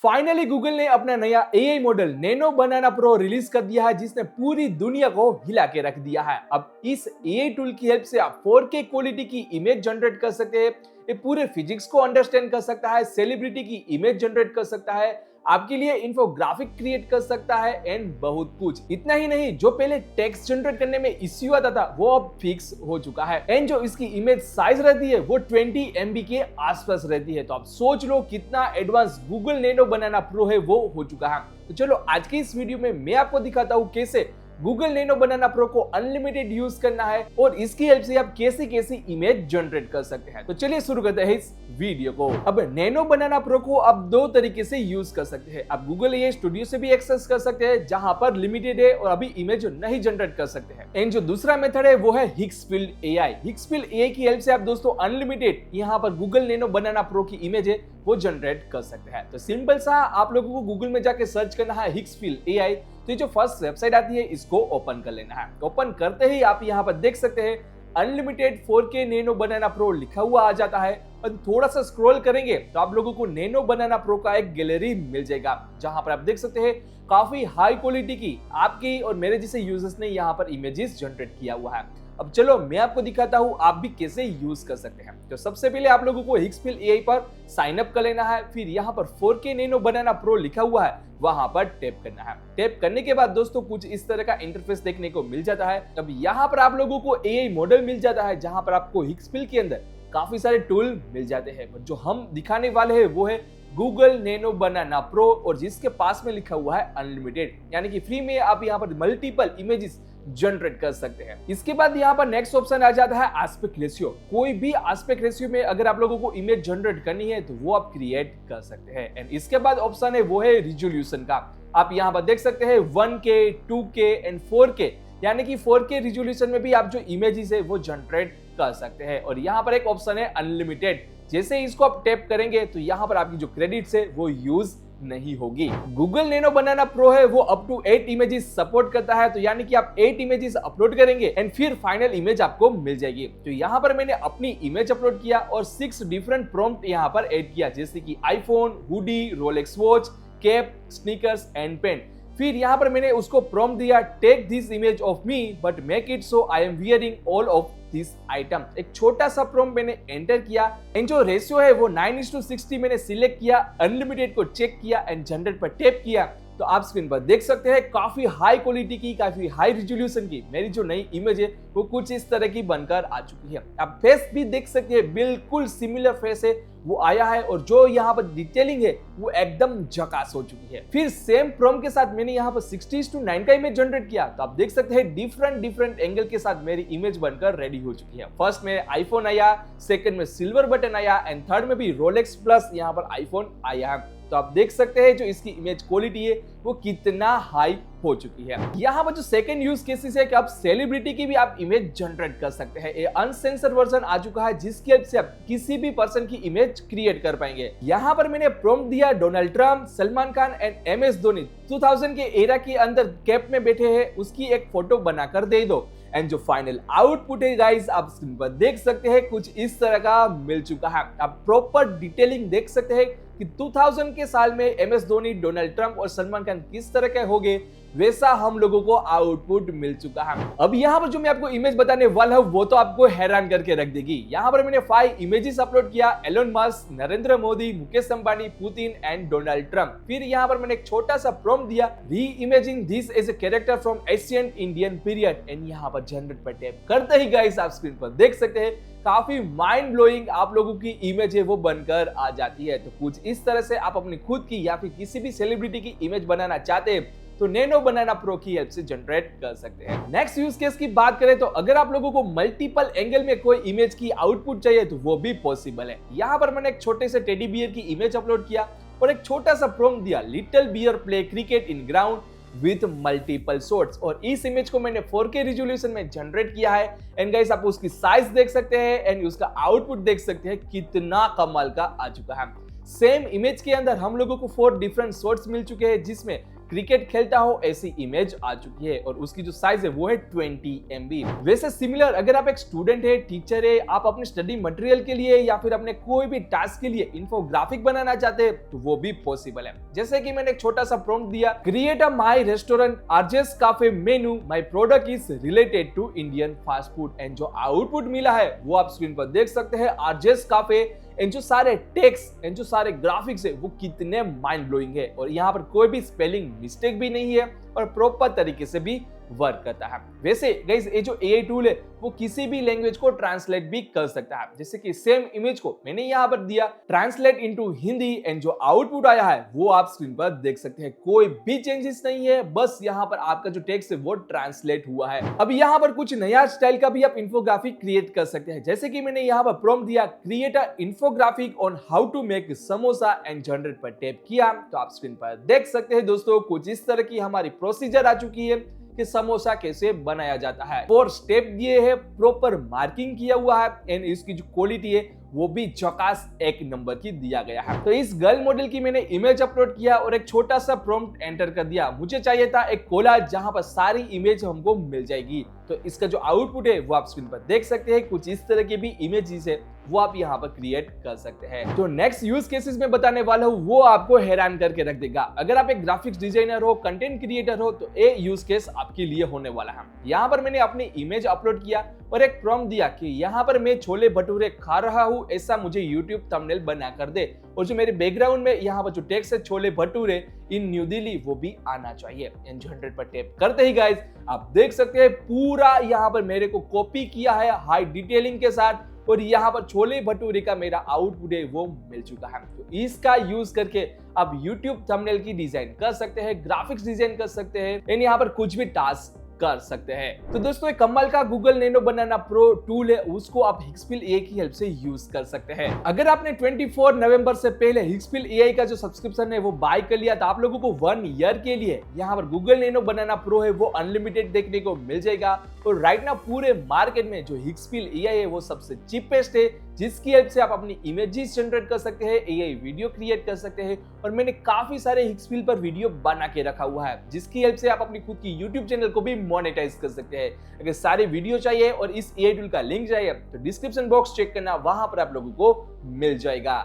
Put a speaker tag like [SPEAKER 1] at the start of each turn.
[SPEAKER 1] Finally Google ने अपना नया एआई मॉडल नैनो बनाना प्रो रिलीज कर दिया है, जिसने पूरी दुनिया को हिला के रख दिया है। अब इस एआई टूल की हेल्प से आप 4K क्वालिटी की इमेज जनरेट कर सकते हैं। ये पूरे फिजिक्स को अंडरस्टैंड कर सकता है, सेलिब्रिटी की इमेज जनरेट कर सकता है, आपके लिए इंफोग्राफिक क्रिएट कर सकता है एंड बहुत कुछ। इतना ही नहीं, जो पहले टेक्स्ट जनरेट करने में इश्यू आता था वो अब फिक्स हो चुका है एंड जो इसकी इमेज साइज रहती है वो 20 MB के आसपास रहती है। तो आप सोच लो कितना एडवांस गूगल नैनो बनाना प्रो है वो हो चुका है। तो चलो आज की इस वीडियो में मैं आपको दिखाता हूँ कैसे गूगल नैनो बनाना प्रो को अनलिमिटेड यूज करना है और इसकी हेल्प से आप कैसी कैसी इमेज जनरेट कर सकते हैं। तो चलिए शुरू करते हैं इस वीडियो को। अब नैनो बनाना प्रो को आप दो तरीके से यूज कर सकते हैं। आप गूगल एआई स्टूडियो से भी एक्सेस कर सकते हैं, जहां पर लिमिटेड है और अभी इमेज नहीं जनरेट कर सकते हैं। एंड जो दूसरा मेथड है वो है हिक्सफील्ड एआई। हिक्सफील्ड एआई की हेल्प से आप दोस्तों अनलिमिटेड यहां पर गूगल नैनो बनाना प्रो की इमेज है वो जनरेट कर सकते हैं। तो सिंपल सा आप लोगों को गूगल में जाके सर्च करना है हिक्सफील्ड एआई। तो ये जो फर्स्ट वेबसाइट आती है इसको ओपन कर लेना है। ओपन करते ही आप यहाँ पर देख सकते हैं अनलिमिटेड 4K नैनो बनाना प्रो लिखा हुआ आ जाता है और थोड़ा सा स्क्रॉल करेंगे तो आप लोगों को नैनो बनाना प्रो का एक गैलरी मिल जाएगा, जहां पर आप देख सकते हैं काफी हाई क्वालिटी की आपकी और मेरे जैसे यूजर्स ने यहाँ पर इमेजेस जनरेट किया हुआ है। अब चलो मैं आपको दिखाता हूँ आप भी कैसे यूज कर सकते हैं। तो सबसे पहले आप लोगों को हिक्सफील्ड एआई पर साइन अप कर लेना है, फिर यहाँ पर 4K नैनो बनाना प्रो लिखा हुआ है वहां पर टैप करना है। टैप करने के बाद दोस्तों कुछ इस तरह का इंटरफेस देखने को मिल जाता है। अब यहाँ पर आप लोगों को एआई मॉडल मिल जाता है, जहां पर आपको हिक्सफील्ड के अंदर काफी सारे टूल मिल जाते हैं। जो हम दिखाने वाले हैं वो है गूगल नैनो बनाना प्रो और जिसके पास में लिखा हुआ है अनलिमिटेड, यानी कि फ्री में आप यहाँ पर मल्टीपल इमेजेस जनरेट कर सकते हैं। इसके बाद यहाँ पर नेक्स्ट ऑप्शन आ जाता है एस्पेक्ट रेशियो। कोई भी एस्पेक्ट रेशियो में अगर आप लोगों को इमेज जनरेट करनी है तो वो आप क्रिएट कर सकते हैं। एंड इसके बाद ऑप्शन है वो है रिजोल्यूशन का। आप यहाँ पर देख सकते हैं 1K, 2K एंड 4K, यानी कि 4K रिजोल्यूशन में भी आप जो इमेजेस है वो जनरेट कर सकते हैं। और यहाँ पर एक ऑप्शन है अनलिमिटेड। जैसे इसको आप टैप करेंगे तो यहाँ पर आपकी जो क्रेडिट्स है वो यूज नहीं होगी। गूगल नैनो बनाना प्रो है वो अप टू 8 इमेजेस सपोर्ट करता है, तो यानी कि आप 8 इमेजेस अपलोड करेंगे एंड फिर फाइनल इमेज आपको मिल जाएगी। तो यहाँ पर मैंने अपनी इमेज अपलोड किया और 6 डिफरेंट प्रॉम्प्ट यहाँ पर ऐड किया, जैसे कि iPhone, hoodie, Rolex watch, cap, sneakers and pen. फिर यहाँ पर मैंने उसको प्रॉम्प्ट दिया take this image of me but make it so I am wearing all of this item. एक छोटा सा प्रॉम्प्ट मैंने एंटर किया एंड जो रेशियो है वो 9:60 मैंने सिलेक्ट किया, अनलिमिटेड को चेक किया एंड जनरेट पर टैप किया। तो आप स्क्रीन पर देख सकते हैं काफी हाई क्वालिटी की, काफी हाई रिजोल्यूशन की मेरी जो नई इमेज है वो कुछ इस तरह की बनकर आ चुकी है। आप फेस भी देख सकते हैं, बिल्कुल सिमिलर फेस है वो आया है और जो यहाँ पर डिटेलिंग है वो एकदम झकास हो चुकी है। फिर सेम प्रॉम्प्ट के साथ मैंने यहाँ पर 60:9 का इमेज जनरेट किया, तो आप देख सकते हैं डिफरेंट एंगल के साथ मेरी इमेज बनकर रेडी हो चुकी है। फर्स्ट में आईफोन आया, सेकंड में सिल्वर बटन आया एंड थर्ड में भी रोलेक्स प्लस यहाँ पर आईफोन आया है। तो आप देख सकते हैं जो इसकी इमेज क्वालिटी है वो कितना हाई हो चुकी है। यहाँ पर जो सेकंड यूज केसेस है कि आप सेलिब्रिटी की भी आप इमेज जनरेट कर सकते हैं। ये अनसेंसर वर्जन आ चुका है, जिसकी हेल्प से आप किसी भी पर्सन की इमेज क्रिएट कर पाएंगे। यहाँ पर मैंने प्रॉम्प्ट दिया Donald Trump, Salman Khan and MS Dhoni 2000 के एरा के अंदर कैप में बैठे हैं उसकी एक फोटो बनाकर दे दो एंड जो फाइनल आउटपुट है गाइस आप स्क्रीन पर देख सकते हैं कुछ इस तरह का मिल चुका है। आप प्रॉपर डिटेलिंग देख सकते हैं कि 2000 के साल में MS धोनी, डोनाल्ड ट्रंप और सलमान खान किस तरह के हो गए, वैसा हम लोगों को आउटपुट मिल चुका है। अब यहाँ पर जो मैं आपको इमेज बताने वाला हूँ वो तो आपको हैरान करके रख देगी। यहाँ पर मैंने 5 इमेजेस अपलोड किया, Elon Musk, Narendra Modi, Mukesh Ambani, Putin and Donald Trump. फिर यहाँ पर मैंने एक छोटा सा प्रॉम्प्ट दिया reimagine this as a character from ancient Indian period and यहाँ पर जनरेट पर टैप करते ही गाइस आप स्क्रीन पर देख सकते हैं काफी माइंड ब्लोइंग आप लोगों की इमेज है वो बनकर आ जाती है। तो कुछ इस तरह से आप अपनी खुद की या फिर किसी भी सेलिब्रिटी की इमेज बनाना चाहते हैं तो नैनो बनाना प्रो की हेल्प से जनरेट कर सकते हैं। नेक्स्ट यूज केस की बात करें तो अगर आप लोगों को मल्टीपल एंगल में कोई इमेज की आउटपुट चाहिए तो वो भी पॉसिबल है। यहाँ पर मैंने एक छोटे से टेडी बियर की इमेज अपलोड किया और एक छोटा सा प्रॉम्प्ट दिया little bear play cricket in ground with multiple shots और इस इमेज को मैंने 4K रिजोल्यूशन में जनरेट किया है एंड गाइस आप उसकी साइज देख सकते हैं एंड उसका आउटपुट देख सकते हैं कितना कमाल का आ चुका है। सेम इमेज के अंदर हम लोगों को 4 डिफरेंट शॉट्स मिल चुके हैं, जिसमें क्रिकेट खेलता हो ऐसी इमेज आ चुकी है और उसकी जो साइज है वो है 20 MB। वैसे सिमिलर अगर आप एक स्टूडेंट है, टीचर है, आप अपने स्टडी मटेरियल के लिए या फिर अपने कोई भी टास्क के लिए इन्फोग्राफिक बनाना चाहते हैं तो वो भी पॉसिबल है। जैसे कि मैंने एक छोटा सा प्रॉम्प्ट दिया, create a my restaurant RJ's cafe menu, my product is related to Indian fast food, and जो आउटपुट मिला है वो आप स्क्रीन पर देख सकते हैं। आरजेस कैफे एंड जो सारे टेक्स्ट एंड जो सारे ग्राफिक्स है वो कितने माइंड ब्लोइंग है और यहाँ पर कोई भी स्पेलिंग मिस्टेक भी नहीं है और प्रॉपर तरीके से भी वर्क करता है। वैसे गाइस ये जो एआई टूल है वो किसी भी लैंग्वेज को ट्रांसलेट भी कर सकता है। जैसे कि सेम इमेज को मैंने यहाँ पर दिया ट्रांसलेट इनटू हिंदी एंड जो आउटपुट आया है वो आप स्क्रीन पर देख सकते हैं। कोई भी चेंजेस नहीं है, बस यहाँ पर आपका जो टेक्स्ट है वो ट्रांसलेट हुआ है। अब यहाँ पर कुछ नया स्टाइल का भी आप इन्फोग्राफिक क्रिएट कर सकते हैं। जैसे कि मैंने यहाँ पर प्रॉम्प्ट दिया create a infographic on how to make samosa and generate पर टैप किया तो आप स्क्रीन पर देख सकते हैं दोस्तों कुछ इस तरह की हमारी प्रोसीजर आ चुकी है कि समोसा कैसे बनाया जाता है। 4 स्टेप दिए हैं, प्रॉपर मार्किंग किया हुआ है एंड इसकी जो क्वालिटी है वो भी झकास 1 नंबर की दिया गया है। तो इस गर्ल मॉडल की मैंने इमेज अपलोड किया और एक छोटा सा प्रॉम्प्ट एंटर कर दिया। मुझे चाहिए था एक कोलाज जहां पर सारी इमेज हमको मिल जाएगी। तो इसका जो आउटपुट है वो आप स्क्रीन पर देख सकते हैं। कुछ इस तरह के भी इमेजेस है वो आप यहाँ पर क्रिएट कर सकते हैं। तो नेक्स्ट यूज केसेस में बताने वाला हूँ वो आपको हैरान करके रख देगा। अगर आप एक ग्राफिक्स डिजाइनर हो, कंटेंट क्रिएटर हो तो ये यूज केस आपके लिए होने वाला है। यहाँ पर मैंने अपनी इमेज अपलोड किया और एक प्रॉम्प्ट दिया कि यहाँ पर मैं छोले भटूरे खा रहा हूँ ऐसा मुझे यूट्यूब थंबनेल बना कर दे और जो मेरे बैकग्राउंड में यहाँ पर जो टेक्स्ट है छोले भटूरे इन न्यू दिल्ली वो भी आना चाहिए। एंड 100 पर टैप करते ही गाइस आप देख सकते हैं पूरा यहाँ पर मेरे को कॉपी किया है हाई डिटेलिंग के साथ और यहाँ पर छोले भटूरे का मेरा आउटपुट है वो मिल चुका है। तो इसका यूज करके आप YouTube थंबनेल की डिजाइन कर सकते हैं, ग्राफिक्स डिजाइन कर सकते हैं एंड यहाँ पर कुछ भी टास्क कर सकते हैं। तो दोस्तों एक कमाल का गूगल नैनो बनाना प्रो टूल है, उसको आप हिक्सपिल एआई की हेल्प से यूज कर सकते हैं। अगर आपने 24 नवंबर से पहले हिक्सपिल एआई का जो सब्सक्रिप्शन है वो बाय कर लिया तो आप लोगों को 1 ईयर के लिए यहाँ पर गूगल नैनो बनाना प्रो है वो अनलिमिटेड देखने को मिल जाएगा। और राइट ना पूरे मार्केट में जो हिक्सपिल एआई है वो सबसे चीपेस्ट है जिसकी हेल्प से आप अपनी इमेजेस जनरेट कर सकते हैं, एआई वीडियो क्रिएट कर सकते हैं और मैंने काफी सारे हिक्सपिल पर वीडियो बना के रखा हुआ है जिसकी हेल्प से आप अपनी खुद की यूट्यूब चैनल को भी मोनेटाइज कर सकते हैं। अगर सारे वीडियो चाहिए और इस एआई टूल का लिंक चाहिए तो डिस्क्रिप्शन बॉक्स चेक करना, वहां पर आप लोगों को मिल जाएगा।